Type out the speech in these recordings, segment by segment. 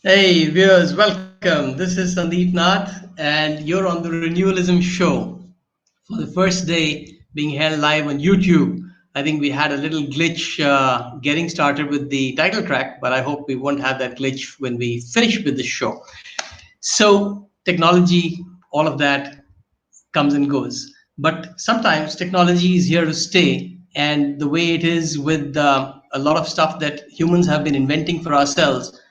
Hey viewers, welcome. This is Sandeep Nath, and you're on the Renewalism Show for the first day being held live on YouTube. I think we had a little glitch getting started with the title track, but I hope we won't have that glitch when we finish with the show. So, technology, all of that comes and goes. But sometimes technology is here to stay, and the way it is with a lot of stuff that humans have been inventing for ourselves,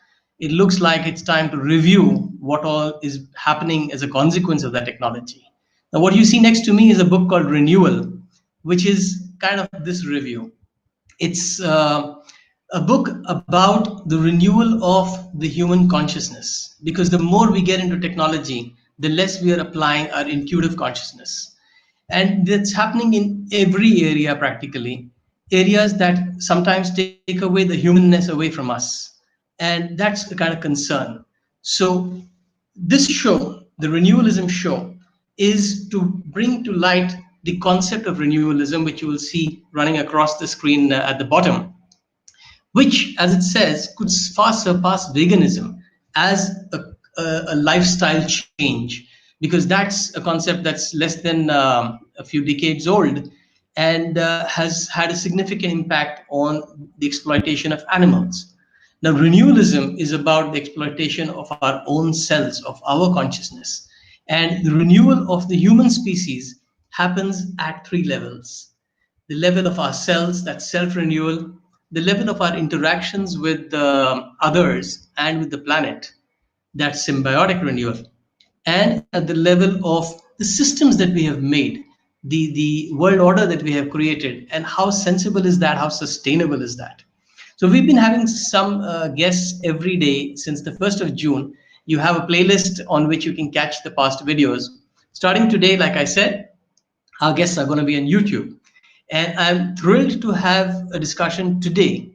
it looks like it's time to review what all is happening as a consequence of that technology. Now, what you see next to me is a book called Renewal, which is kind of this review. It's a book about the renewal of the human consciousness because the more we get into technology, the less we are applying our intuitive consciousness. And that's happening in every area practically, areas that sometimes take away the humanness away from us. And that's the kind of concern. So, this show, the Renewalism Show, is to bring to light the concept of renewalism, which you will see running across the screen at the bottom, which, as it says, could far surpass veganism as a lifestyle change, because that's a concept that's less than a few decades old and has had a significant impact on the exploitation of animals. Now, renewalism is about the exploitation of our own selves, of our consciousness. And the renewal of the human species happens at three levels: the level of ourselves, that's self renewal; the level of our interactions with others and with the planet, that's symbiotic renewal; and at the level of the systems that we have made, the world order that we have created, and how sensible is that, how sustainable is that. So we've been having some guests every day since the 1st of June. You have a playlist on which you can catch the past videos. Starting today, like I said, our guests are going to be on YouTube. And I'm thrilled to have a discussion today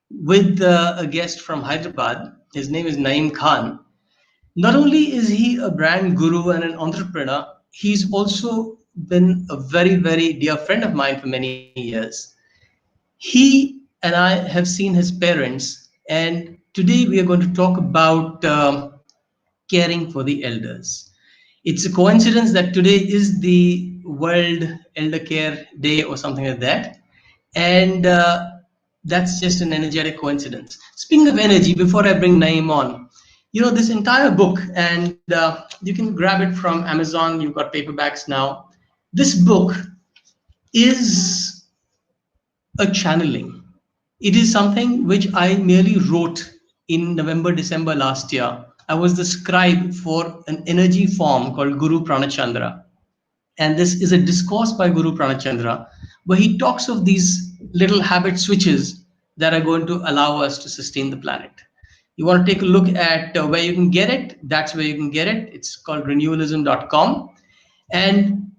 with a guest from Hyderabad. His name is Naeem Khan. Not only is he a brand guru and an entrepreneur, he's also been a very, very dear friend of mine for many years. He and I have seen his parents, and today we are going to talk about caring for the elders. It's a coincidence that today is the World Elder Care Day or something like that. And that's just an energetic coincidence. Speaking of energy, before I bring Naeem on, this entire book, and you can grab it from Amazon, you've got paperbacks now. This book is a channeling. It is something which I merely wrote in November, December last year. I was the scribe for an energy form called Guru Pranachandra. And this is a discourse by Guru Pranachandra where he talks of these little habit switches that are going to allow us to sustain the planet. You want to take a look at where you can get it, that's where you can get it. It's called renewalism.com. And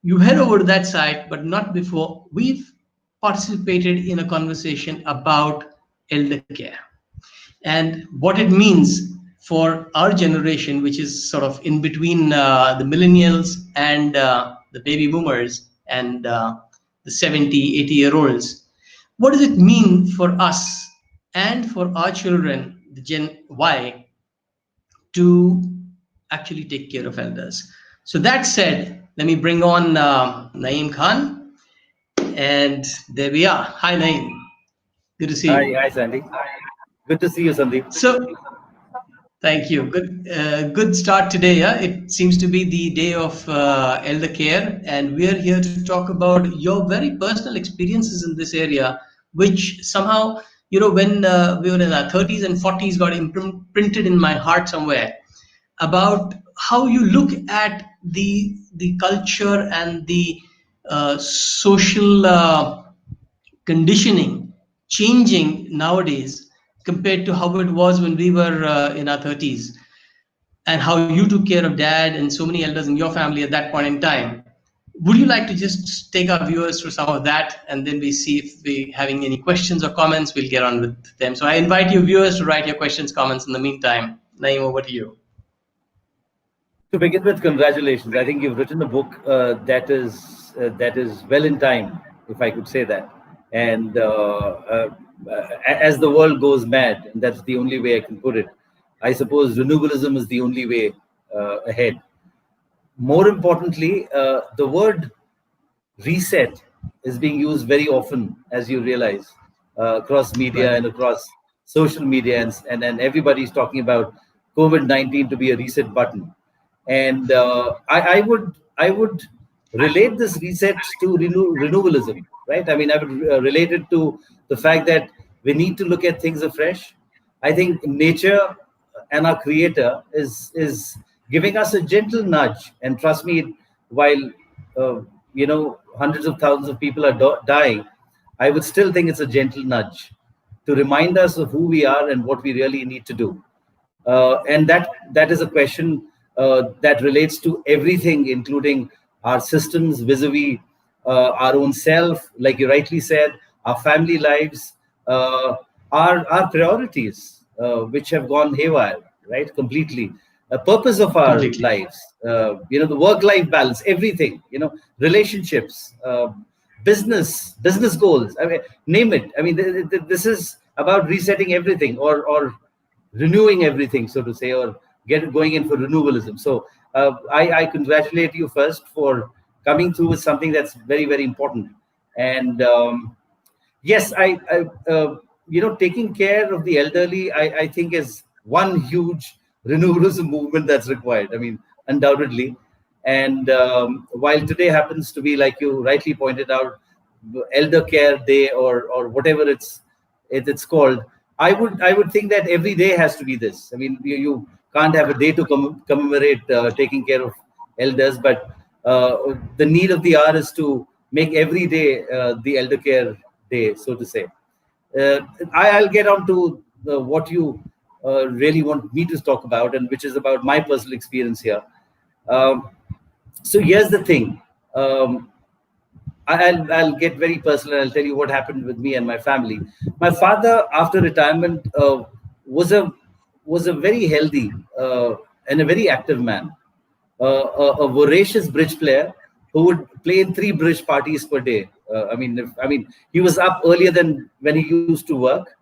you head over to that site, but not before we've participated in a conversation about elder care and what it means for our generation, which is sort of in between the millennials and the baby boomers and the 70, 80-year-olds. What does it mean for us and for our children, the Gen Y, to actually take care of elders? So that said, let me bring on Naeem Khan. And there we are. Hi, Naeem. Good to see Hi, you. hi, Sandy. Good to see you, Sandeep. So, thank you. Good start today. Yeah? It seems to be the day of elder care, and we are here to talk about your very personal experiences in this area, which somehow, when we were in our 30s and 40s, got imprinted in my heart somewhere about how you look at the culture and the social conditioning changing nowadays compared to how it was when we were in our 30s, and how you took care of dad and so many elders in your family at that point in time. Would you like to just take our viewers through some of that, and then we see if we having any questions or comments, we'll get on with them. So I invite you viewers to write your questions, comments in the meantime. Naeem, over to you. To begin with, congratulations. I think you've written a book that is well in time, if I could say that. And as the world goes mad, and that's the only way I can put it. I suppose renewalism is the only way ahead. More importantly, the word reset is being used very often, as you realize, across media Right. and across social media, and everybody's talking about COVID-19 to be a reset button. And I would relate this reset to renewalism, right? I mean, I would relate it to the fact that we need to look at things afresh. I think nature and our creator is giving us a gentle nudge. And trust me, while hundreds of thousands of people are dying, I would still think it's a gentle nudge to remind us of who we are and what we really need to do. And that is a question that relates to everything, including our systems vis-a-vis our own self, like you rightly said, our family lives, our priorities, which have gone haywire, right? Completely. The purpose of our Completely. lives, the work-life balance, everything, relationships, business goals. I mean, name it. I mean, this is about resetting everything, or renewing everything, so to say, or going in for renewalism. So I congratulate you first for coming through with something that's very, very important. And yes, taking care of the elderly, I think is one huge renewalism movement that's required. I mean, undoubtedly. And while today happens to be, like you rightly pointed out, Elder Care Day, or whatever it's called, I would think that every day has to be this. I mean, you can't have a day to commemorate taking care of elders, but the need of the hour is to make every day the Elder Care Day, so to say. Uh, I'll get on to what you really want me to talk about, and which is about my personal experience here. Um, so here's the thing. Um, I'll get very personal. I'll tell you what happened with me and my family. My father, after retirement, was a was a very healthy and a very active man, a voracious bridge player who would play in 3 bridge parties per day. I mean, he was up earlier than when he used to work.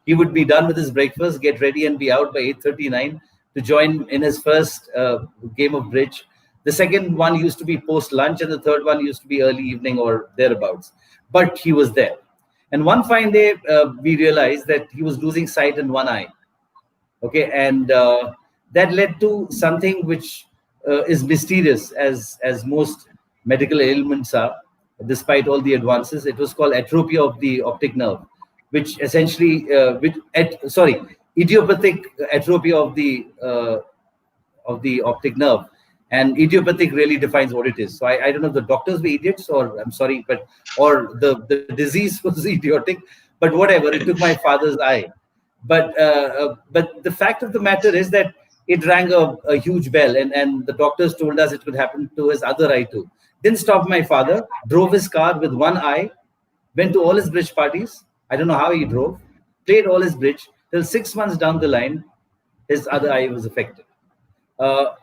He would be done with his breakfast, get ready, and be out by 8:39 to join in his first game of bridge. The second one used to be post lunch, and the third one used to be early evening or thereabouts. But he was there. And one fine day, we realized that he was losing sight in one eye. Okay, and that led to something which is mysterious, as most medical ailments are, despite all the advances. It was called atrophy of the optic nerve, which essentially idiopathic atrophy of the optic nerve. And idiopathic really defines what it is. So I don't know if the doctors were idiots, or I'm sorry, but or the disease was idiotic, but whatever. It took my father's eye. But the fact of the matter is that it rang a huge bell, and the doctors told us it could happen to his other eye too. Didn't stop my father. Drove his car with one eye, went to all his bridge parties. I don't know how he drove. Played all his bridge till 6 months down the line, his other eye was affected.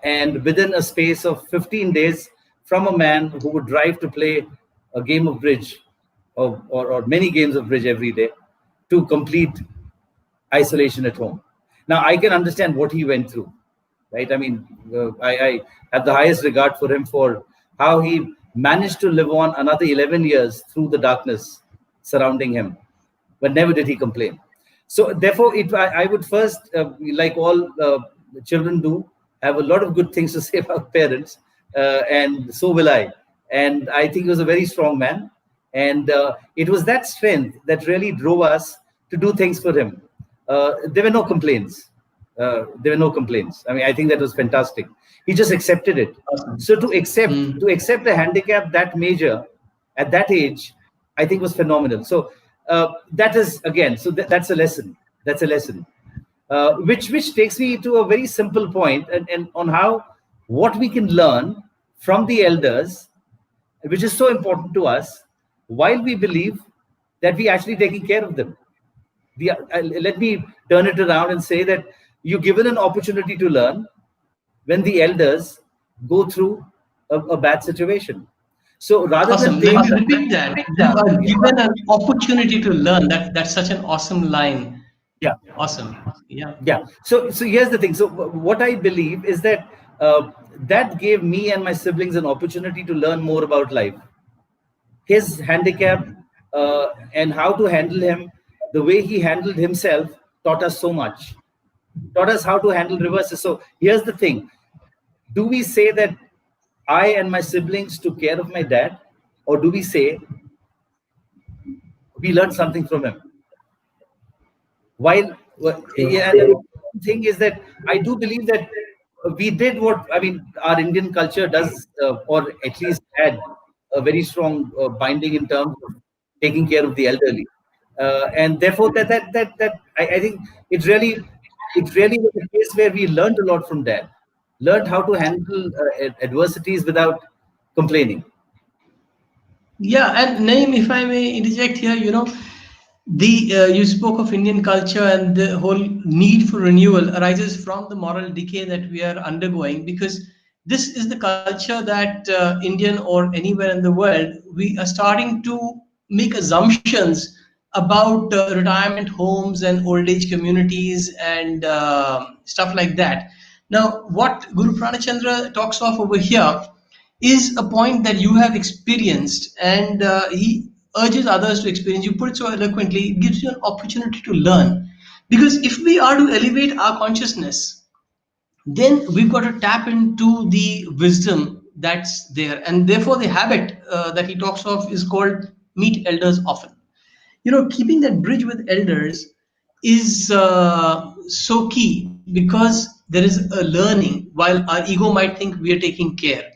And within a space of 15 days, from a man who would drive to play a game of bridge, or many games of bridge every day, to complete isolation at home. Now, I can understand what he went through, right? I mean, I have the highest regard for him for how he managed to live on another 11 years through the darkness surrounding him, but never did he complain. So, therefore, I would first, like all children do, have a lot of good things to say about parents, and so will I. And I think he was a very strong man. And it was that strength that really drove us to do things for him. There were no complaints. There were no complaints. I mean, I think that was fantastic. He just accepted it. Awesome. So to accept Mm. to accept a handicap that major at that age, I think was phenomenal. So that is again. So that's a lesson. That's a lesson. Which takes me to a very simple point, and on how what we can learn from the elders, which is so important to us, while we believe that we actually taking care of them. Let me turn it around and say that you're given an opportunity to learn when the elders go through a bad situation. So rather than Awesome. Let take me repeat that. You are given an opportunity to learn. That's such an awesome line. Yeah. Awesome. Yeah. Yeah. So here's the thing. So what I believe is that that gave me and my siblings an opportunity to learn more about life. His handicap and how to handle him, the way he handled himself, taught us so much. Taught us how to handle reverses. So here's the thing: do we say that I and my siblings took care of my dad, or do we say we learned something from him? While yeah, and the thing is that I do believe that we did what I mean. Our Indian culture does, or at least had a very strong binding in terms of taking care of the elderly, and therefore that I think it really was a case where we learned a lot from dad, learned how to handle adversities without complaining. Yeah, and Naeem, if I may interject here, the you spoke of Indian culture, and the whole need for renewal arises from the moral decay that we are undergoing, because this is the culture that Indian or anywhere in the world we are starting to make assumptions about retirement homes and old age communities and stuff like that. Now, what Guru Pranachandra talks of over here is a point that you have experienced, and he urges others to experience. You put it so eloquently, it gives you an opportunity to learn. Because if we are to elevate our consciousness, then we've got to tap into the wisdom that's there. And therefore, the habit that he talks of is called meet elders often. Keeping that bridge with elders is so key, because there is a learning while our ego might think we are taking care.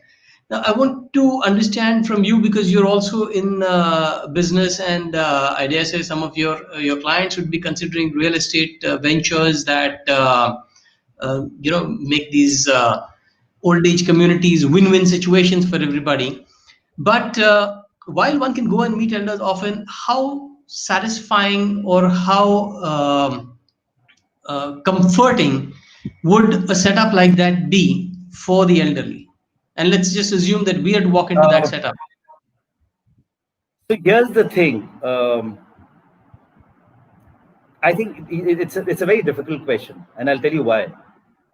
Now, I want to understand from you, because you're also in business, and I dare say some of your clients would be considering real estate ventures that make these old age communities win-win situations for everybody. But while one can go and meet elders often, how satisfying or how comforting would a setup like that be for the elderly? And let's just assume that we had to walk into that Uh, setup. so here's the thing. I think it's a very difficult question, and I'll tell you why.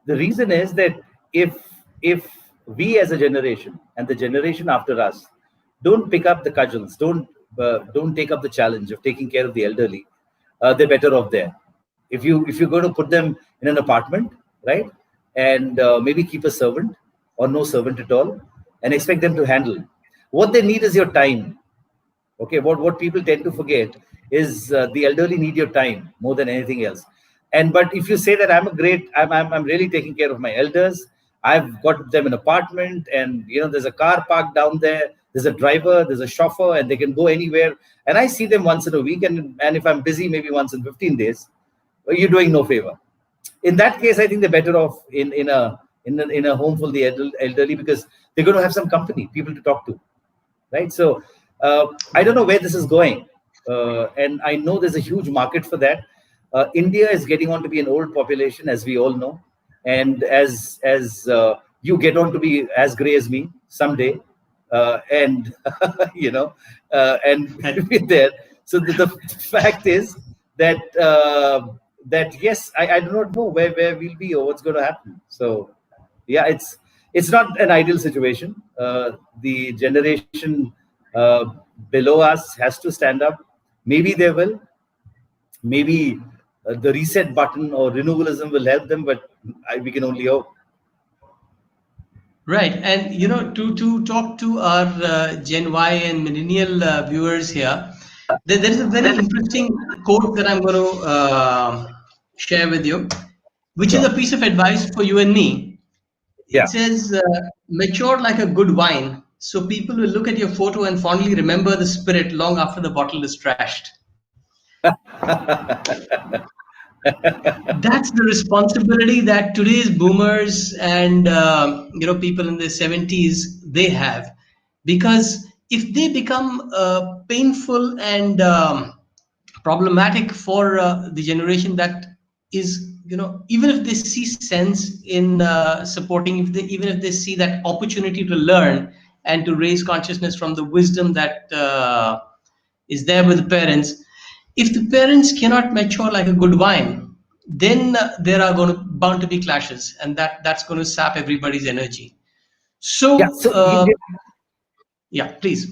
The reason is that if if we as a generation and the generation after us don't pick up the cudgels, don't take up the challenge of taking care of the elderly, they're better off there. If you're going to put them in an apartment, right, and maybe keep a servant or no servant at all, and expect them to handle, what they need is your time. Okay, what people tend to forget is the elderly need your time more than anything else. And but if you say that I'm really taking care of my elders, I've got them an apartment, and there's a car parked down there, there's a driver, there's a chauffeur, and they can go anywhere, and I see them once in a week, and if I'm busy, maybe once in 15 days, well, you're doing no favor. In that case, I think they're better off in a home for the elderly, because they're going to have some company, people to talk to, right? So I don't know where this is going, and I know there's a huge market for that. India is getting on to be an old population, as we all know, and as you get on to be as gray as me someday, and you know, and And be there. So the fact is that that yes, I do not know where we'll be or what's going to happen. So yeah, it's not an ideal situation. The generation below us has to stand up. Maybe they will. Maybe the reset button or renewalism will help them, but we can only hope. right, and to talk to our Gen Y and millennial viewers here, there is a very interesting quote that I'm going to share with you, which is a Sure. piece of advice for you and me. It Yeah. says, mature like a good wine, so people will look at your photo and fondly remember the spirit long after the bottle is trashed. That's the responsibility that today's boomers and people in their 70s they have, because if they become painful and problematic for the generation that is, even if they see sense in supporting, if they even if they see that opportunity to learn and to raise consciousness from the wisdom that is there with the parents, If the parents cannot mature like a good wine, then there are going to bound to be clashes, and that's going to sap everybody's energy. Yeah. So, So yeah, please.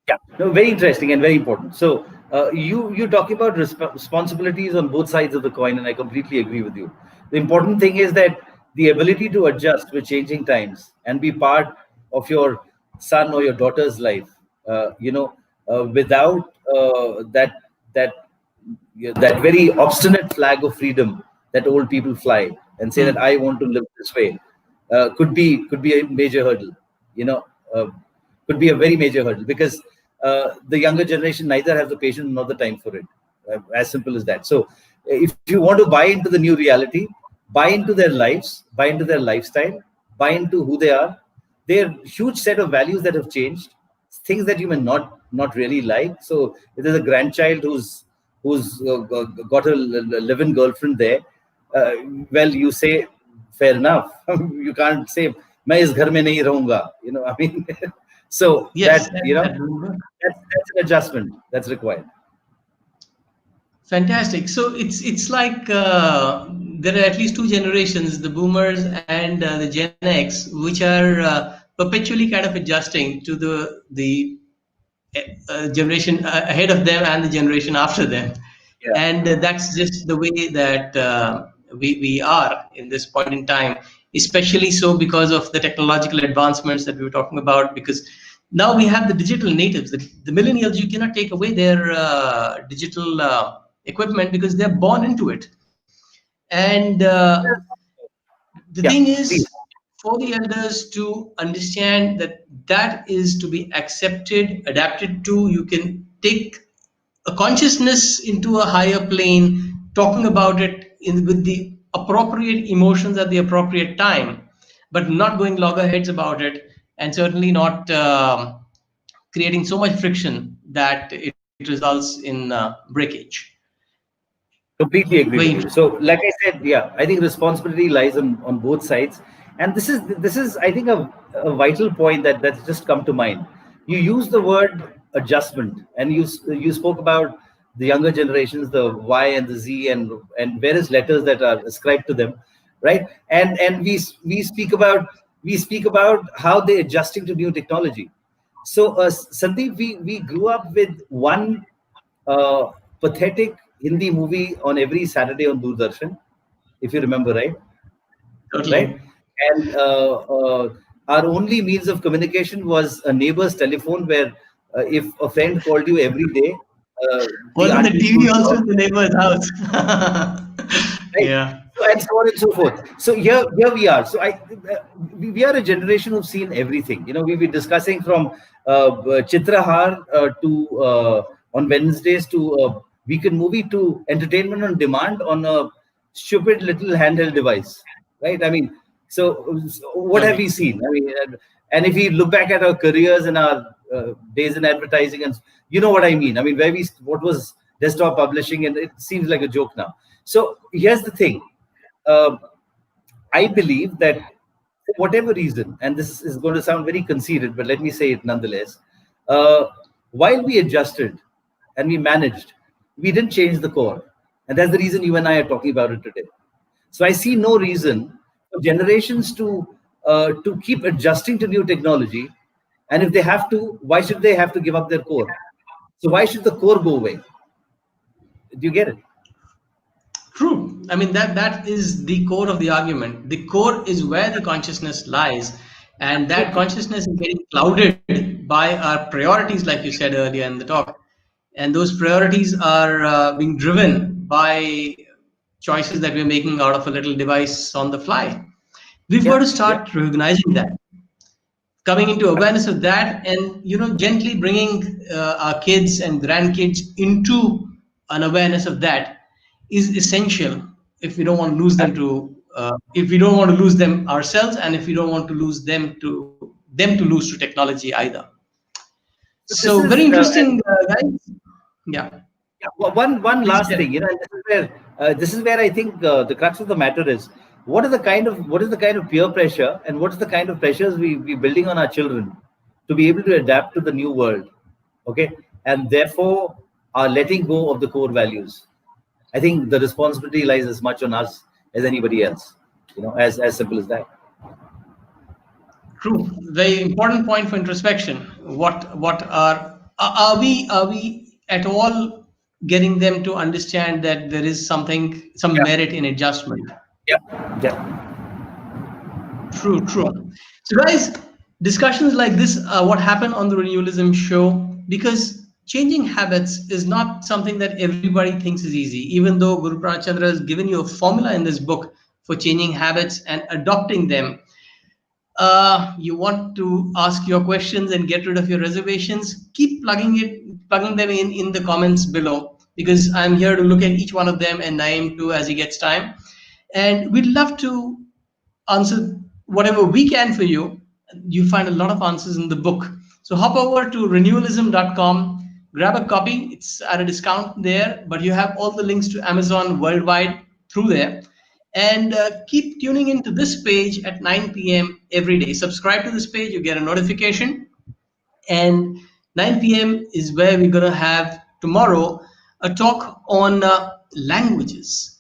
yeah, no, very interesting and very important. So you're talking about responsibilities on both sides of the coin, and I completely agree with you. The important thing is that the ability to adjust with changing times and be part of your son or your daughter's life, without that that very obstinate flag of freedom that old people fly and say that Hmm. I want to live this way, could be a major hurdle. You know, uh, could be a very major hurdle because the younger generation neither have the patience nor the time for it. As simple as that. So, if you want to buy into the new reality, buy into their lives, buy into their lifestyle, buy into who they are. Their huge set of values that have changed, things that you may not really like. So, if there's a grandchild who's got a live-in girlfriend there, uh, well, you say, fair enough. You can't say, मैं इस घर में नहीं रहूंगा. I mean, so Yes, that that's an adjustment that's required. fantastic. So it's like there are at least two generations, the boomers and the Gen X, which are perpetually kind of adjusting to the generation ahead of them and the generation after them. Yeah, And that's just the way that we are in this point in time, especially so because of the technological advancements that we were talking about. Because now we have the digital natives, the millennials, you cannot take away their digital equipment because they're born into it. And the thing yeah, is, please. for the elders to understand that that is to be accepted, adapted to, you can take a consciousness into a higher plane, talking about it with the appropriate emotions at the appropriate time, but not going loggerheads about it, and certainly not creating so much friction that it results in breakage. Completely agree Very with you. interesting. So, like I said, yeah, I think responsibility lies on both sides, and this is I think a vital point that's just come to mind. You use the word adjustment, and you spoke about the younger generations, the Y and the Z, and various letters that are ascribed to them, right? And we speak about how they're adjusting to new technology. So, Sandeep, we grew up with one uh, pathetic Hindi movie on every Saturday on Doordarshan, if you remember, right? Right? Totally. And our only means of communication was a neighbor's telephone, where if a friend called you every day, the Wasn't the aunties TV would also talk, in the neighbor's house? right? Yeah. So, and so on and so forth. So here we are. So we are a generation who've seen everything. We've been discussing from Chitrahar to on Wednesdays to weekend movie to entertainment on demand on a stupid little handheld device, right? I mean, so what have we Totally. seen? I mean, and if we look back at our careers and our days in advertising, and you know what I mean. I mean, what was desktop publishing, and it seems like a joke now. So here's the thing. Uh, I believe that for whatever reason, and this is going to sound very conceited, but let me say it nonetheless. Uh, while we adjusted and we managed, we didn't change the core, and that's the reason you and I are talking about it today. So I see no reason for generations to keep adjusting to new technology, and if they have to, why should they have to give up their core? So why should the core go away? Do you get it? True. I mean that is the core of the argument. The core is where the consciousness lies, and that Absolutely. consciousness is getting clouded by our priorities, like you said earlier in the talk, and those priorities are being driven by choices that we're making out of a little device on the fly. We've got Yeah, to yeah. start recognizing that, coming into awareness of that, and gently bringing our kids and grandkids into an awareness of that is essential if we don't want to lose them to if we don't want to lose them ourselves, and if we don't want to lose them to lose to technology either. So this So very is interesting, guys. Yeah, yeah, one please last tell. thing, and this is where I think the crux of the matter is what is the kind of peer pressure, and what is the kind of pressures we building on our children to be able to adapt to the new world, okay? And therefore, are letting go of the core values. I think the responsibility lies as much on us as anybody else. As simple as that. True. Very important point for introspection. What are we at all getting them to understand that there is some Yeah, merit in adjustment? yeah, yeah, True, true. So, guys, discussions like this are what happen on the Renewalism show because changing habits is not something that everybody thinks is easy. Even though Guru Pranad Chandra has given you a formula in this book for changing habits and adopting them, you want to ask your questions and get rid of your reservations, keep plugging them in the comments below because I'm here to look at each one of them and Naim too as he gets time. And we'd love to answer whatever we can for you. You find a lot of answers in the book. So hop over to renewalism.com, grab a copy. It's at a discount there, but you have all the links to Amazon worldwide through there. And keep tuning into this page at 9 p.m. every day. Subscribe to this page, you get a notification. And 9 p.m. is where we're going to have tomorrow a talk on languages,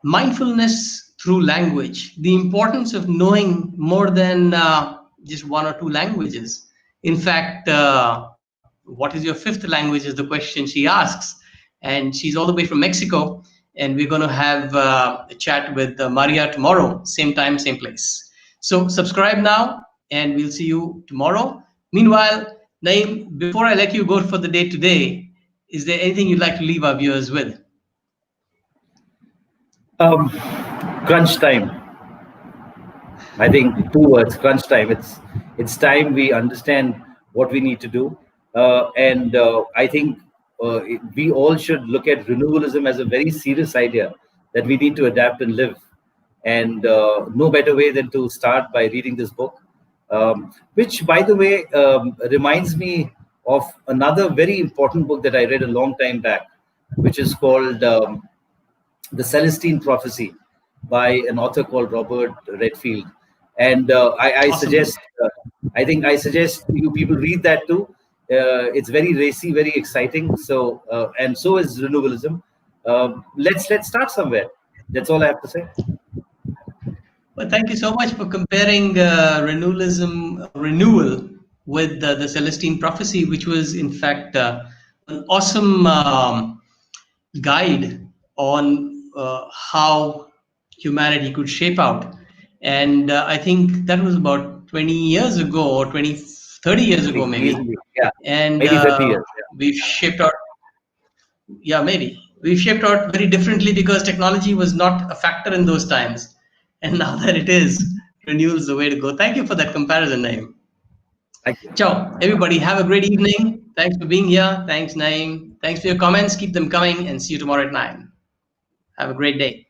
mindfulness through language, the importance of knowing more than just one or two languages. In fact, what is your fifth language is the question she asks. And she's all the way from Mexico. And we're going to have a chat with Maria tomorrow, same time, same place. So subscribe now, and we'll see you tomorrow. Meanwhile, Naeem, before I let you go for the day today, is there anything you'd like to leave our viewers with? um, crunch time. I think two words: crunch time. It's time we understand what we need to do, and I think we all should look at renewalism as a very serious idea that we need to adapt and live. And no better way than to start by reading this book, which, by the way, reminds me of another very important book that I read a long time back, which is called The Celestine Prophecy by an author called Robert Redfield. And I Awesome suggest, book. I suggest you people read that too. It's very racy, very exciting. So, and so is renewalism. Let's start somewhere. That's all I have to say. Well, thank you so much for comparing renewal with the Celestine prophecy, which was in fact an awesome guide on how humanity could shape out. And I think that was about 20 years ago or 20, 30 years ago, Easily, maybe. easily, yeah, And maybe 30 years. we've shaped out, yeah, maybe. We've shaped out very differently because technology was not a factor in those times. And now that it is, renewal is the way to go. Thank you for that comparison, Naeem. Thank Ciao, you. everybody. Have a great evening. Thanks for being here. Thanks, Naeem. Thanks for your comments. Keep them coming and see you tomorrow at 9. Have a great day.